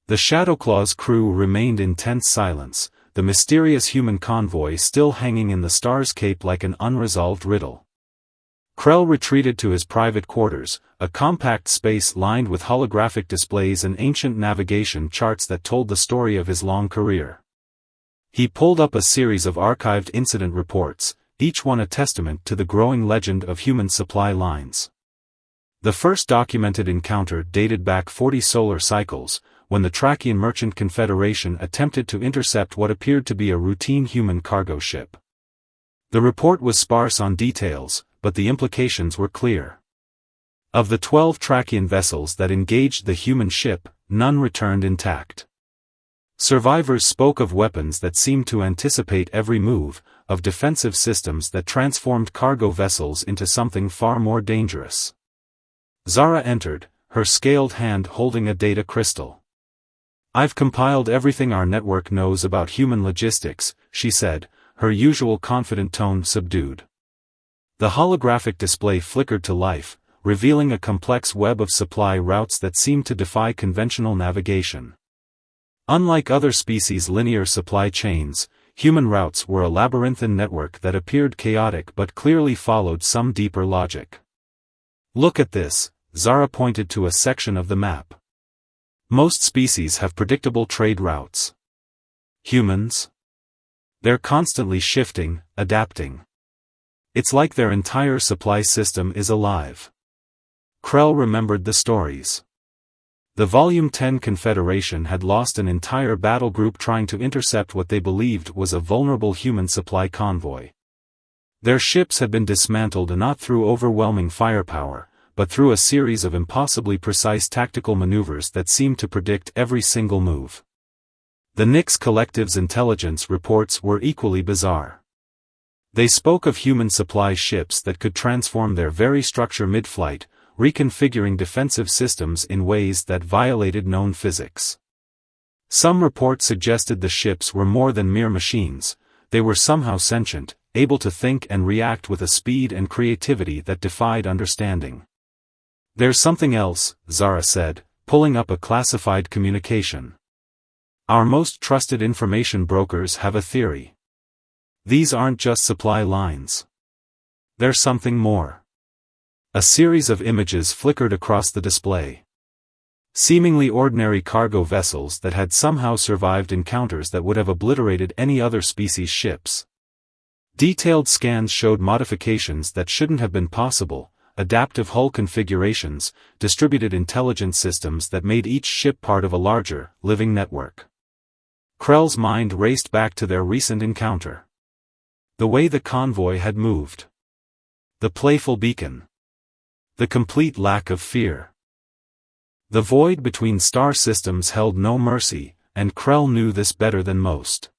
The Shadowclaw's crew remained in tense silence, the mysterious human convoy still hanging in the Star's Cape like an unresolved riddle. Krell retreated to his private quarters, a compact space lined with holographic displays and ancient navigation charts that told the story of his long career. He pulled up a series of archived incident reports, each one a testament to the growing legend of human supply lines. The first documented encounter dated back 40 solar cycles, when the Trachian Merchant Confederation attempted to intercept what appeared to be a routine human cargo ship. The report was sparse on details, but the implications were clear. Of the 12 Trachian vessels that engaged the human ship, none returned intact. Survivors spoke of weapons that seemed to anticipate every move, of defensive systems that transformed cargo vessels into something far more dangerous. Zara entered, her scaled hand holding a data crystal. "I've compiled everything our network knows about human logistics," she said, her usual confident tone subdued. The holographic display flickered to life, revealing a complex web of supply routes that seemed to defy conventional navigation. Unlike other species' linear supply chains, human routes were a labyrinthine network that appeared chaotic but clearly followed some deeper logic. "Look at this," Zara pointed to a section of the map. "Most species have predictable trade routes. Humans? They're constantly shifting, adapting. It's like their entire supply system is alive." Krell remembered the stories. The Volume 10 Confederation had lost an entire battle group trying to intercept what they believed was a vulnerable human supply convoy. Their ships had been dismantled not through overwhelming firepower, but through a series of impossibly precise tactical maneuvers that seemed to predict every single move. The Nyx Collective's intelligence reports were equally bizarre. They spoke of human supply ships that could transform their very structure mid-flight, reconfiguring defensive systems in ways that violated known physics. Some reports suggested the ships were more than mere machines, they were somehow sentient, able to think and react with a speed and creativity that defied understanding. "There's something else," Zara said, pulling up a classified communication. "Our most trusted information brokers have a theory. These aren't just supply lines. They're something more." A series of images flickered across the display. Seemingly ordinary cargo vessels that had somehow survived encounters that would have obliterated any other species' ships. Detailed scans showed modifications that shouldn't have been possible, adaptive hull configurations, distributed intelligence systems that made each ship part of a larger, living network. Krell's mind raced back to their recent encounter. The way the convoy had moved. The playful beacon. The complete lack of fear. The void between star systems held no mercy, and Krell knew this better than most.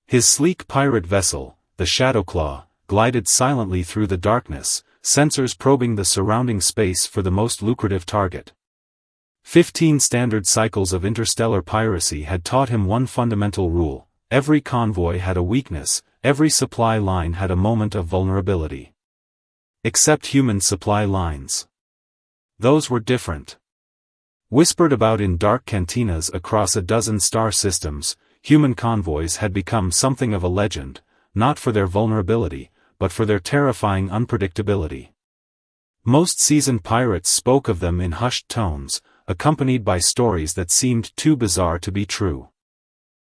His sleek pirate vessel, the Shadowclaw, glided silently through the darkness, sensors probing the surrounding space for the most lucrative target. 15 standard cycles of interstellar piracy had taught him one fundamental rule: every convoy had a weakness, every supply line had a moment of vulnerability. Except human supply lines. Those were different. Whispered about in dark cantinas across a dozen star systems, human convoys had become something of a legend, not for their vulnerability, but for their terrifying unpredictability. Most seasoned pirates spoke of them in hushed tones, accompanied by stories that seemed too bizarre to be true.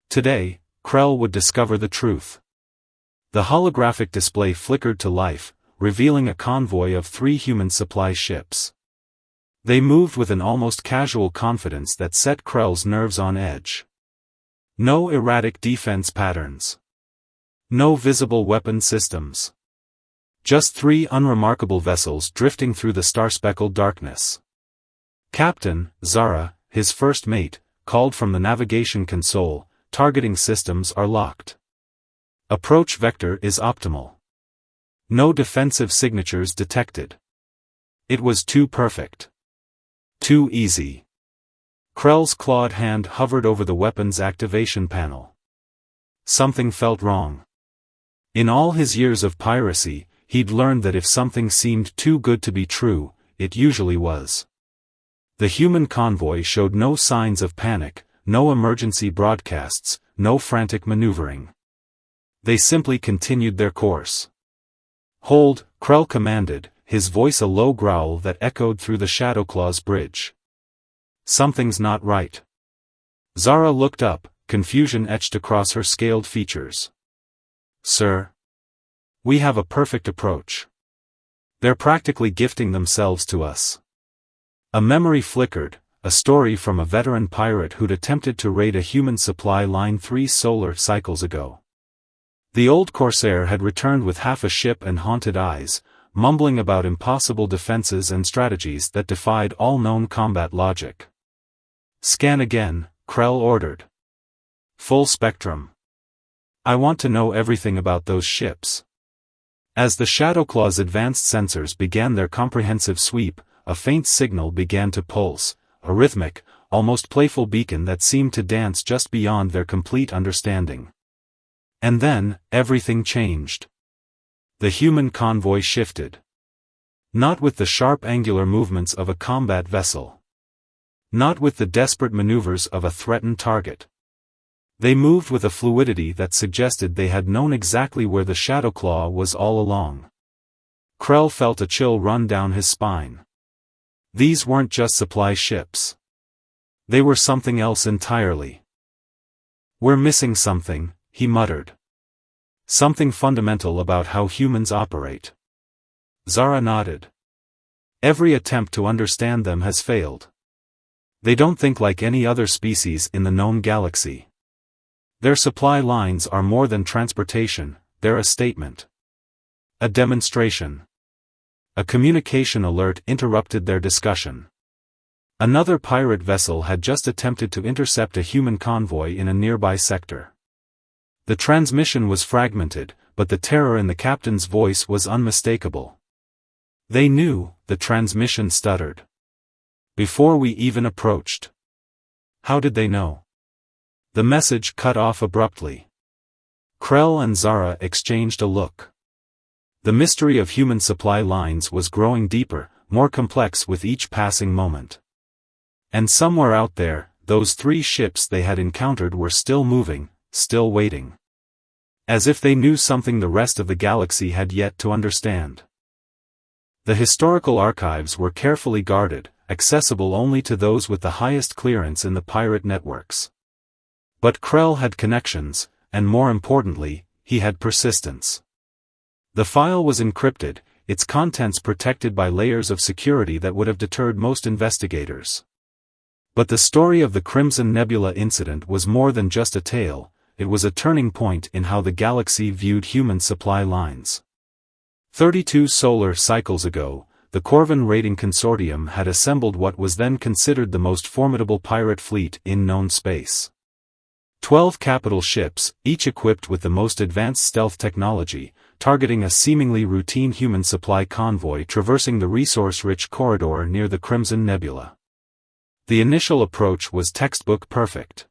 Today, Krell would discover the truth. The holographic display flickered to life, revealing a convoy of 3 human supply ships. They moved with an almost casual confidence that set Krell's nerves on edge. No erratic defense patterns. No visible weapon systems. Just 3 unremarkable vessels drifting through the star-speckled darkness. Captain Zara, his first mate, called from the navigation console, "Targeting systems are locked. Approach vector is optimal. No defensive signatures detected." It was too perfect. Too easy. Krell's clawed hand hovered over the weapon's activation panel. Something felt wrong. In all his years of piracy, he'd learned that if something seemed too good to be true, it usually was. The human convoy showed no signs of panic, no emergency broadcasts, no frantic maneuvering. They simply continued their course. "Hold," Krell commanded, his voice a low growl that echoed through the Shadowclaw's bridge. "Something's not right." Zara looked up, confusion etched across her scaled features. "Sir? We have a perfect approach. They're practically gifting themselves to us." A memory flickered, a story from a veteran pirate who'd attempted to raid a human supply line 3 solar cycles ago. The old corsair had returned with half a ship and haunted eyes, mumbling about impossible defenses and strategies that defied all known combat logic. "Scan again," Krell ordered. "Full spectrum. I want to know everything about those ships." As the Shadowclaw's advanced sensors began their comprehensive sweep, a faint signal began to pulse, a rhythmic, almost playful beacon that seemed to dance just beyond their complete understanding. And then, everything changed. The human convoy shifted. Not with the sharp angular movements of a combat vessel. Not with the desperate maneuvers of a threatened target. They moved with a fluidity that suggested they had known exactly where the Shadowclaw was all along. Krell felt a chill run down his spine. These weren't just supply ships. They were something else entirely. "We're missing something," he muttered. "Something fundamental about how humans operate." Zara nodded. "Every attempt to understand them has failed. They don't think like any other species in the known galaxy. Their supply lines are more than transportation, they're a statement. A demonstration." A communication alert interrupted their discussion. Another pirate vessel had just attempted to intercept a human convoy in a nearby sector. The transmission was fragmented, but the terror in the captain's voice was unmistakable. They knew, the transmission stuttered. "Before we even approached." How did they know? The message cut off abruptly. Krell and Zara exchanged a look. The mystery of human supply lines was growing deeper, more complex with each passing moment. And somewhere out there, those 3 ships they had encountered were still moving, still waiting. As if they knew something the rest of the galaxy had yet to understand. The historical archives were carefully guarded, accessible only to those with the highest clearance in the pirate networks. But Krell had connections, and more importantly, he had persistence. The file was encrypted, its contents protected by layers of security that would have deterred most investigators. But the story of the Crimson Nebula incident was more than just a tale, it was a turning point in how the galaxy viewed human supply lines. 32 solar cycles ago, the Corvin raiding consortium had assembled what was then considered the most formidable pirate fleet in known space. 12 capital ships, each equipped with the most advanced stealth technology, targeting a seemingly routine human supply convoy traversing the resource-rich corridor near the Crimson Nebula. The initial approach was textbook perfect.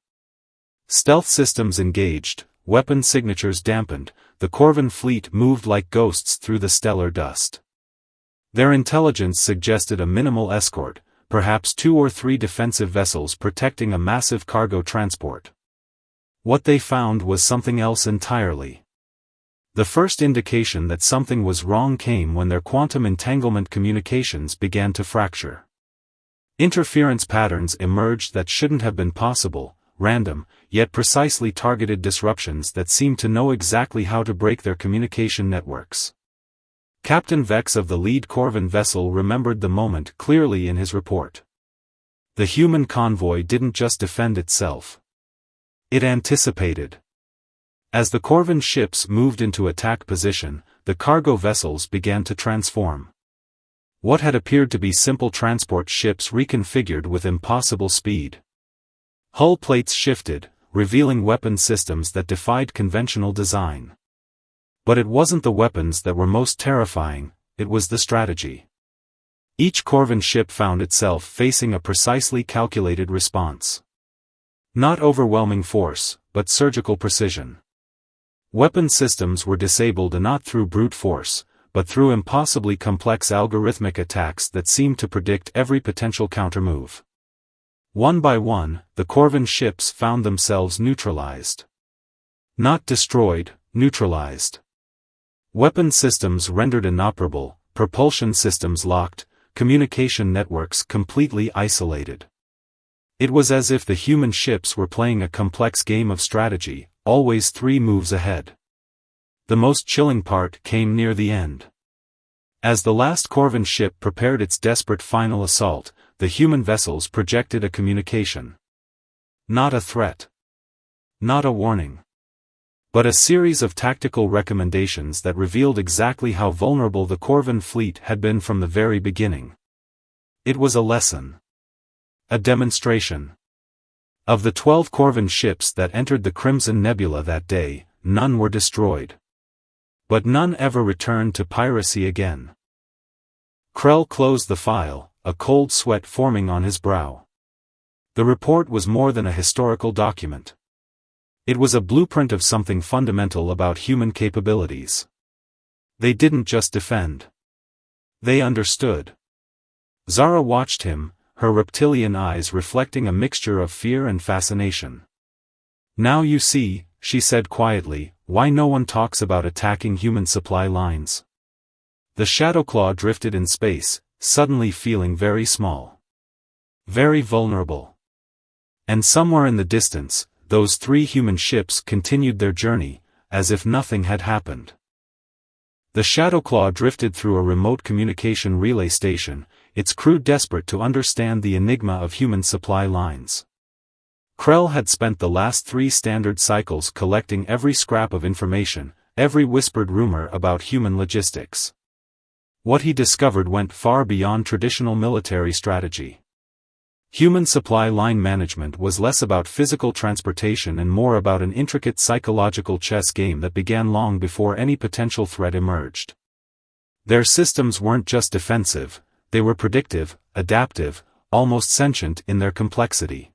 Stealth systems engaged, weapon signatures dampened, the Corvin fleet moved like ghosts through the stellar dust. Their intelligence suggested a minimal escort, perhaps 2 or 3 defensive vessels protecting a massive cargo transport. What they found was something else entirely. The first indication that something was wrong came when their quantum entanglement communications began to fracture. Interference patterns emerged that shouldn't have been possible, random, yet precisely targeted disruptions that seemed to know exactly how to break their communication networks. Captain Vex of the lead Corvin vessel remembered the moment clearly in his report. The human convoy didn't just defend itself. It anticipated. As the Corvin ships moved into attack position, the cargo vessels began to transform. What had appeared to be simple transport ships reconfigured with impossible speed. Hull plates shifted, revealing weapon systems that defied conventional design. But it wasn't the weapons that were most terrifying, it was the strategy. Each Corvin ship found itself facing a precisely calculated response. Not overwhelming force, but surgical precision. Weapon systems were disabled not through brute force, but through impossibly complex algorithmic attacks that seemed to predict every potential countermove. One by one, the Corvin ships found themselves neutralized. Not destroyed, neutralized. Weapon systems rendered inoperable, propulsion systems locked, communication networks completely isolated. It was as if the human ships were playing a complex game of strategy, always 3 moves ahead. The most chilling part came near the end. As the last Corvin ship prepared its desperate final assault, the human vessels projected a communication. Not a threat. Not a warning. But a series of tactical recommendations that revealed exactly how vulnerable the Corvin fleet had been from the very beginning. It was a lesson. A demonstration. Of the 12 Corvin ships that entered the Crimson Nebula that day, none were destroyed. But none ever returned to piracy again. Krell closed the file, a cold sweat forming on his brow. The report was more than a historical document. It was a blueprint of something fundamental about human capabilities. They didn't just defend. They understood. Zara watched him, her reptilian eyes reflecting a mixture of fear and fascination. Now you see, she said quietly, why no one talks about attacking human supply lines. The Shadowclaw drifted in space, suddenly feeling very small. Very vulnerable. And somewhere in the distance, those 3 human ships continued their journey, as if nothing had happened. The Shadowclaw drifted through a remote communication relay station, its crew desperate to understand the enigma of human supply lines. Krell had spent the last 3 standard cycles collecting every scrap of information, every whispered rumor about human logistics. What he discovered went far beyond traditional military strategy. Human supply line management was less about physical transportation and more about an intricate psychological chess game that began long before any potential threat emerged. Their systems weren't just defensive, they were predictive, adaptive, almost sentient in their complexity.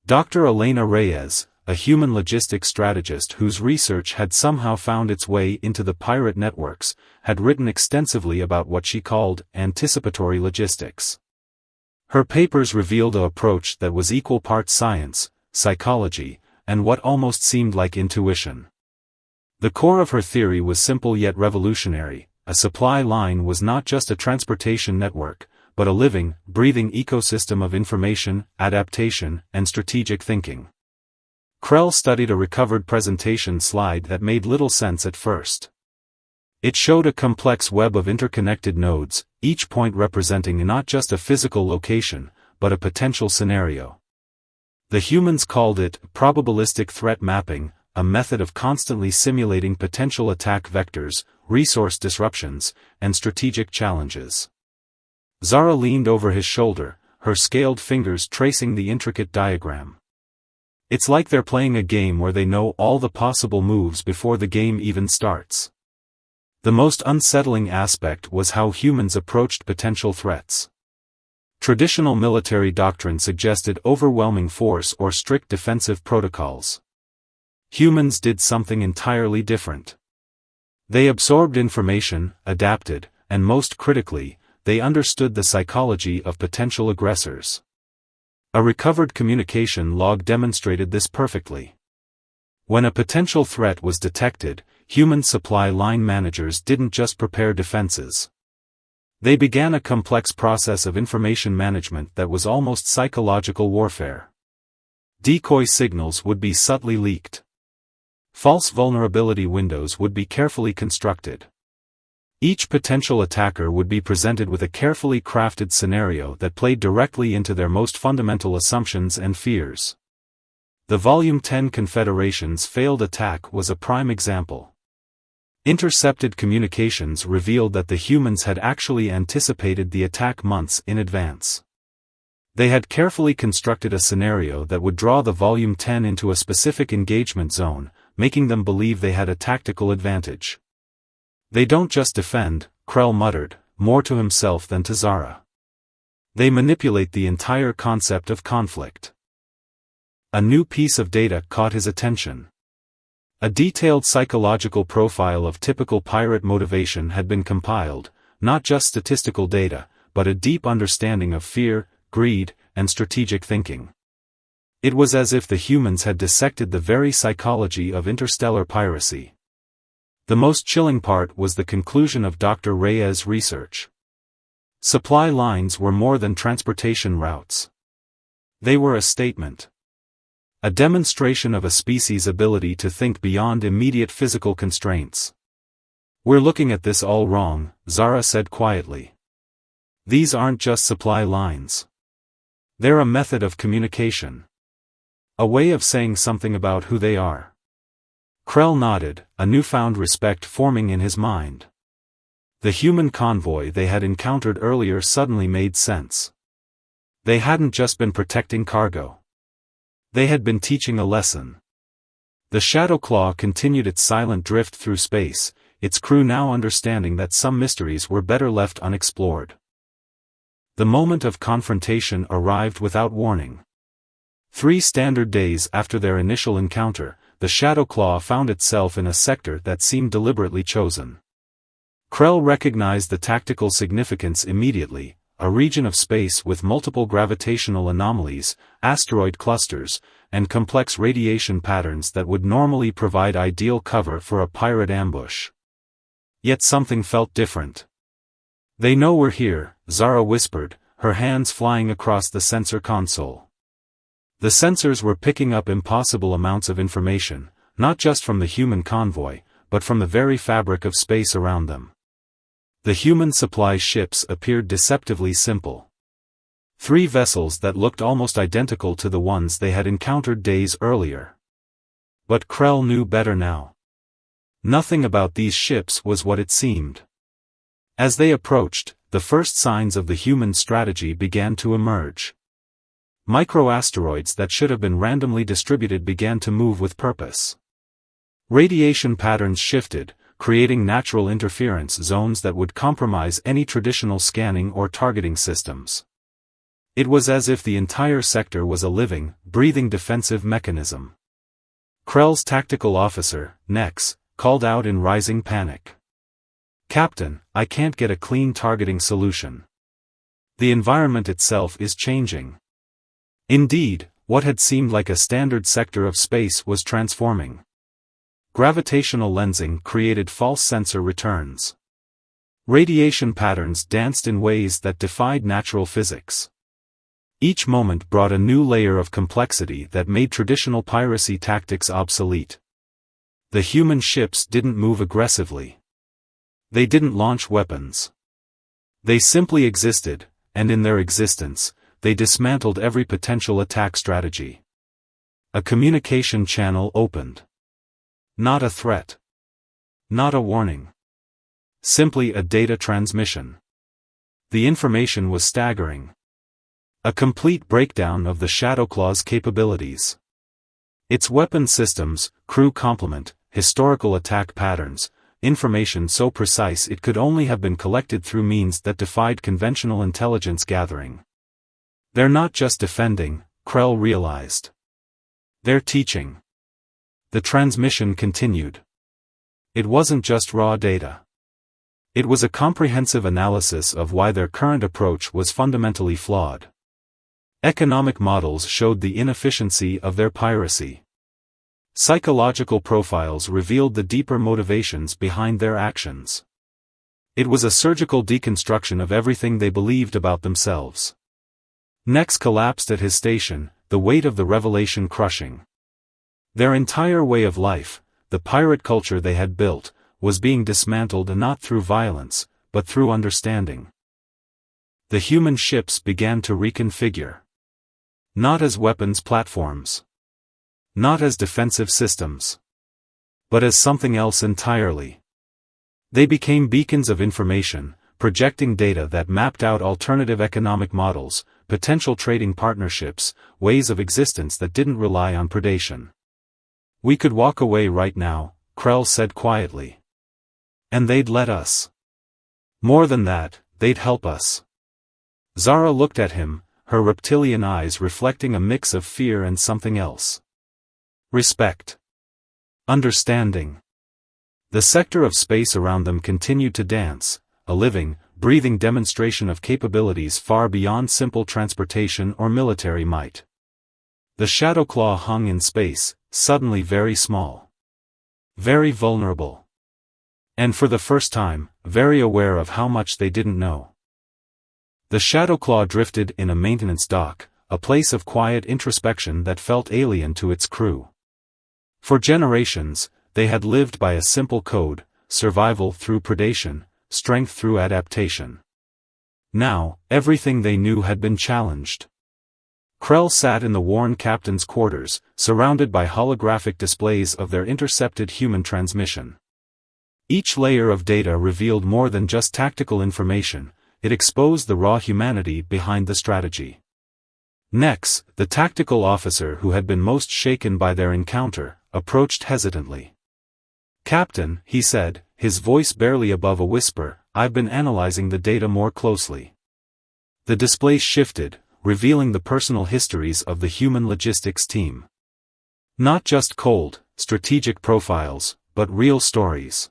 Dr. Elena Reyes, a human logistics strategist whose research had somehow found its way into the pirate networks, had written extensively about what she called anticipatory logistics. Her papers revealed an approach that was equal parts science, psychology, and what almost seemed like intuition. The core of her theory was simple yet revolutionary: a supply line was not just a transportation network, but a living, breathing ecosystem of information, adaptation, and strategic thinking. Krell studied a recovered presentation slide that made little sense at first. It showed a complex web of interconnected nodes, each point representing not just a physical location, but a potential scenario. The humans called it probabilistic threat mapping, a method of constantly simulating potential attack vectors, resource disruptions, and strategic challenges. Zara leaned over his shoulder, her scaled fingers tracing the intricate diagram. It's like they're playing a game where they know all the possible moves before the game even starts. The most unsettling aspect was how humans approached potential threats. Traditional military doctrine suggested overwhelming force or strict defensive protocols. Humans did something entirely different. They absorbed information, adapted, and most critically, they understood the psychology of potential aggressors. A recovered communication log demonstrated this perfectly. When a potential threat was detected, human supply line managers didn't just prepare defenses. They began a complex process of information management that was almost psychological warfare. Decoy signals would be subtly leaked. False vulnerability windows would be carefully constructed. Each potential attacker would be presented with a carefully crafted scenario that played directly into their most fundamental assumptions and fears. The Volume 10 Confederation's failed attack was a prime example. Intercepted communications revealed that the humans had actually anticipated the attack months in advance. They had carefully constructed a scenario that would draw the Volume 10 into a specific engagement zone, making them believe they had a tactical advantage. They don't just defend, Krell muttered, more to himself than to Zara. They manipulate the entire concept of conflict. A new piece of data caught his attention. A detailed psychological profile of typical pirate motivation had been compiled, not just statistical data, but a deep understanding of fear, greed, and strategic thinking. It was as if the humans had dissected the very psychology of interstellar piracy. The most chilling part was the conclusion of Dr. Reyes' research. Supply lines were more than transportation routes. They were a statement. A demonstration of a species' ability to think beyond immediate physical constraints. "We're looking at this all wrong," Zara said quietly. "These aren't just supply lines. They're a method of communication. A way of saying something about who they are." Krell nodded, a newfound respect forming in his mind. The human convoy they had encountered earlier suddenly made sense. They hadn't just been protecting cargo. They had been teaching a lesson. The Shadowclaw continued its silent drift through space, its crew now understanding that some mysteries were better left unexplored. The moment of confrontation arrived without warning. 3 standard days after their initial encounter, the Shadowclaw found itself in a sector that seemed deliberately chosen. Krell recognized the tactical significance immediately: a region of space with multiple gravitational anomalies, asteroid clusters, and complex radiation patterns that would normally provide ideal cover for a pirate ambush. Yet something felt different. "They know we're here," Zara whispered, her hands flying across the sensor console. The sensors were picking up impossible amounts of information, not just from the human convoy, but from the very fabric of space around them. The human supply ships appeared deceptively simple. 3 vessels that looked almost identical to the ones they had encountered days earlier. But Krell knew better now. Nothing about these ships was what it seemed. As they approached, the first signs of the human strategy began to emerge. Microasteroids that should have been randomly distributed began to move with purpose. Radiation patterns shifted, creating natural interference zones that would compromise any traditional scanning or targeting systems. It was as if the entire sector was a living, breathing defensive mechanism. Krell's tactical officer, Nex, called out in rising panic. "Captain, I can't get a clean targeting solution. The environment itself is changing." Indeed, what had seemed like a standard sector of space was transforming. Gravitational lensing created false sensor returns. Radiation patterns danced in ways that defied natural physics. Each moment brought a new layer of complexity that made traditional piracy tactics obsolete. The human ships didn't move aggressively. They didn't launch weapons. They simply existed, and in their existence, they dismantled every potential attack strategy. A communication channel opened. Not a threat. Not a warning. Simply a data transmission. The information was staggering. A complete breakdown of the Shadowclaw's capabilities. Its weapon systems, crew complement, historical attack patterns, information so precise it could only have been collected through means that defied conventional intelligence gathering. They're not just defending, Krell realized. They're teaching. The transmission continued. It wasn't just raw data. It was a comprehensive analysis of why their current approach was fundamentally flawed. Economic models showed the inefficiency of their piracy. Psychological profiles revealed the deeper motivations behind their actions. It was a surgical deconstruction of everything they believed about themselves. Nex collapsed at his station, the weight of the revelation crushing. Their entire way of life, the pirate culture they had built, was being dismantled not through violence, but through understanding. The human ships began to reconfigure. Not as weapons platforms. Not as defensive systems. But as something else entirely. They became beacons of information, projecting data that mapped out alternative economic models, potential trading partnerships, ways of existence that didn't rely on predation. "We could walk away right now," Krell said quietly. "And they'd let us. More than that, they'd help us." Zara looked at him, her reptilian eyes reflecting a mix of fear and something else. Respect. Understanding. The sector of space around them continued to dance, a living, breathing demonstration of capabilities far beyond simple transportation or military might. The Shadowclaw hung in space, suddenly very small. Very vulnerable. And for the first time, very aware of how much they didn't know. The Shadowclaw drifted in a maintenance dock, a place of quiet introspection that felt alien to its crew. For generations, they had lived by a simple code: survival through predation, strength through adaptation. Now, everything they knew had been challenged. Krell sat in the worn captain's quarters, surrounded by holographic displays of their intercepted human transmission. Each layer of data revealed more than just tactical information, it exposed the raw humanity behind the strategy. Nex, the tactical officer who had been most shaken by their encounter, approached hesitantly. "Captain," he said, his voice barely above a whisper, "I've been analyzing the data more closely." The display shifted, revealing the personal histories of the human logistics team. Not just cold, strategic profiles, but real stories.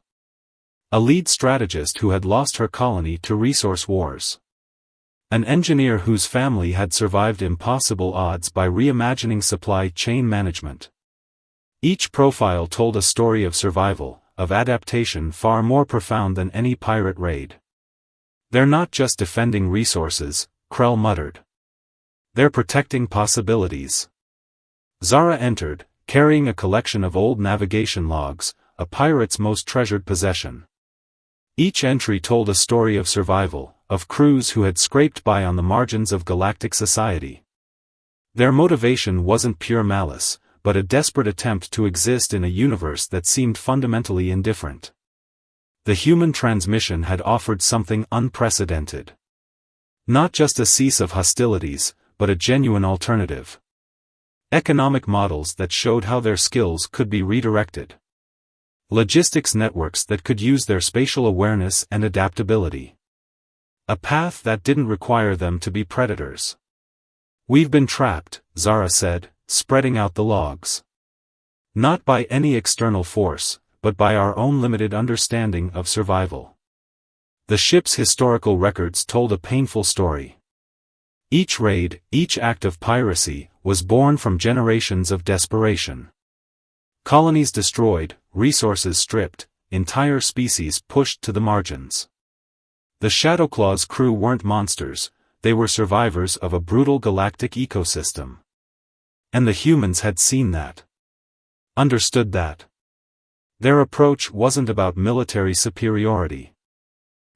A lead strategist who had lost her colony to resource wars. An engineer whose family had survived impossible odds by reimagining supply chain management. Each profile told a story of survival, of adaptation far more profound than any pirate raid. "They're not just defending resources," Krell muttered. "They're protecting possibilities." Zara entered, carrying a collection of old navigation logs, a pirate's most treasured possession. Each entry told a story of survival, of crews who had scraped by on the margins of galactic society. Their motivation wasn't pure malice, but a desperate attempt to exist in a universe that seemed fundamentally indifferent. The human transmission had offered something unprecedented. Not just a cease of hostilities, but a genuine alternative. Economic models that showed how their skills could be redirected. Logistics networks that could use their spatial awareness and adaptability. A path that didn't require them to be predators. "We've been trapped," Zara said, spreading out the logs. "Not by any external force, but by our own limited understanding of survival." The ship's historical records told a painful story. Each raid, each act of piracy, was born from generations of desperation. Colonies destroyed, resources stripped, entire species pushed to the margins. The Shadowclaw's crew weren't monsters, they were survivors of a brutal galactic ecosystem. And the humans had seen that. Understood that. Their approach wasn't about military superiority.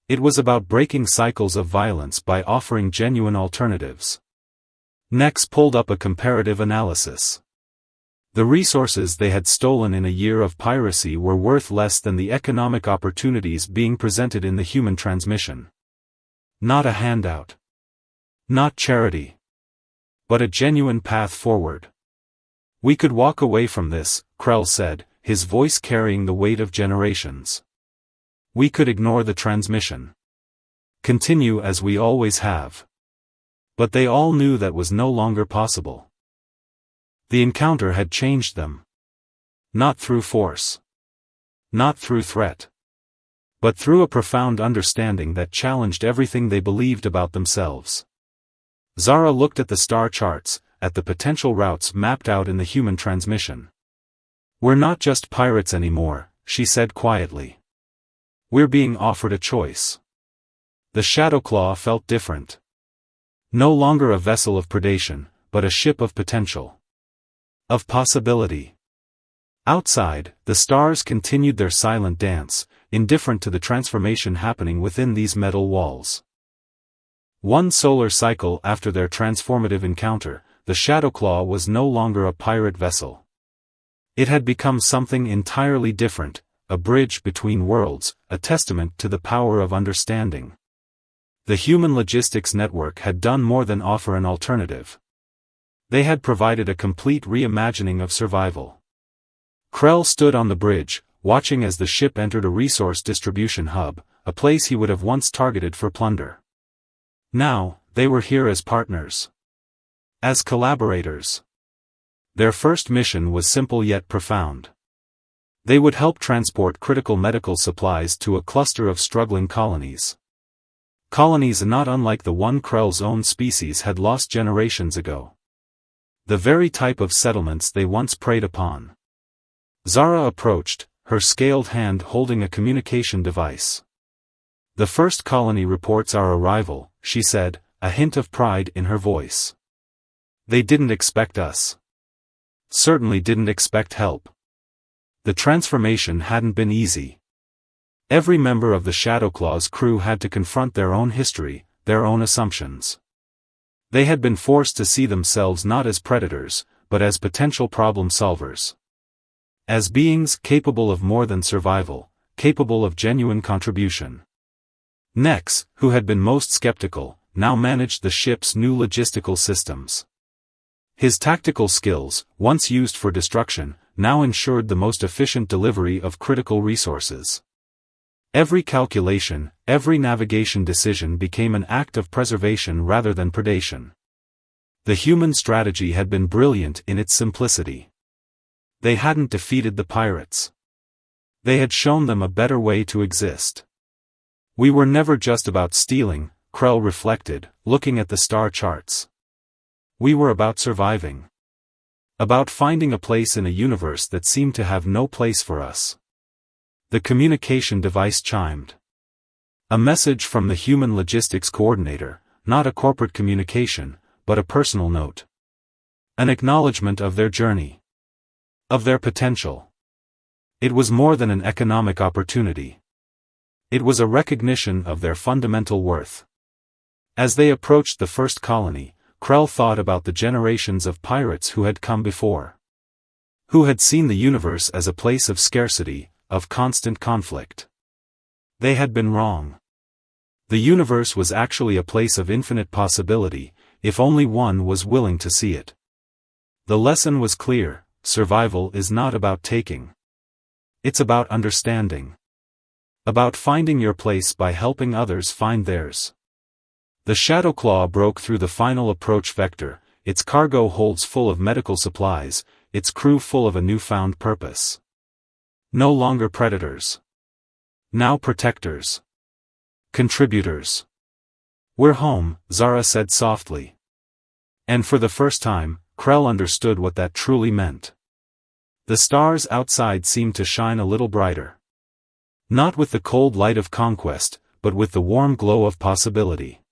It was about breaking cycles of violence by offering genuine alternatives. Nex pulled up a comparative analysis. The resources they had stolen in a year of piracy were worth less than the economic opportunities being presented in the human transmission. Not a handout. Not charity. But a genuine path forward. "We could walk away from this," Krell said, his voice carrying the weight of generations. "We could ignore the transmission. Continue as we always have." But they all knew that was no longer possible. The encounter had changed them. Not through force. Not through threat. But through a profound understanding that challenged everything they believed about themselves. Zara looked at the star charts, at the potential routes mapped out in the human transmission. "We're not just pirates anymore," she said quietly. "We're being offered a choice." The Shadowclaw felt different. No longer a vessel of predation, but a ship of potential. Of possibility. Outside, the stars continued their silent dance, indifferent to the transformation happening within these metal walls. One solar cycle after their transformative encounter, the Shadowclaw was no longer a pirate vessel. It had become something entirely different, a bridge between worlds, a testament to the power of understanding. The human logistics network had done more than offer an alternative. They had provided a complete reimagining of survival. Krell stood on the bridge, watching as the ship entered a resource distribution hub, a place he would have once targeted for plunder. Now, they were here as partners. As collaborators. Their first mission was simple yet profound. They would help transport critical medical supplies to a cluster of struggling colonies. Colonies not unlike the one Krell's own species had lost generations ago. The very type of settlements they once preyed upon. Zara approached, her scaled hand holding a communication device. "The first colony reports our arrival," she said, a hint of pride in her voice. "They didn't expect us. Certainly didn't expect help." The transformation hadn't been easy. Every member of the Shadowclaw's crew had to confront their own history, their own assumptions. They had been forced to see themselves not as predators, but as potential problem solvers. As beings capable of more than survival, capable of genuine contribution. Nex, who had been most skeptical, now managed the ship's new logistical systems. His tactical skills, once used for destruction, now ensured the most efficient delivery of critical resources. Every calculation, every navigation decision became an act of preservation rather than predation. The human strategy had been brilliant in its simplicity. They hadn't defeated the pirates. They had shown them a better way to exist. We were never just about stealing, Krell reflected, looking at the star charts. We were about surviving. About finding a place in a universe that seemed to have no place for us. The communication device chimed. A message from the human logistics coordinator, not a corporate communication, but a personal note. An acknowledgement of their journey. Of their potential. It was more than an economic opportunity. It was a recognition of their fundamental worth. As they approached the first colony, Krell thought about the generations of pirates who had come before. Who had seen the universe as a place of scarcity, of constant conflict. They had been wrong. The universe was actually a place of infinite possibility, if only one was willing to see it. The lesson was clear: survival is not about taking. It's about understanding. About finding your place by helping others find theirs. The Shadowclaw broke through the final approach vector, its cargo holds full of medical supplies, its crew full of a newfound purpose. No longer predators. Now protectors. Contributors. "We're home," Zara said softly. And for the first time, Krell understood what that truly meant. The stars outside seemed to shine a little brighter. Not with the cold light of conquest, but with the warm glow of possibility.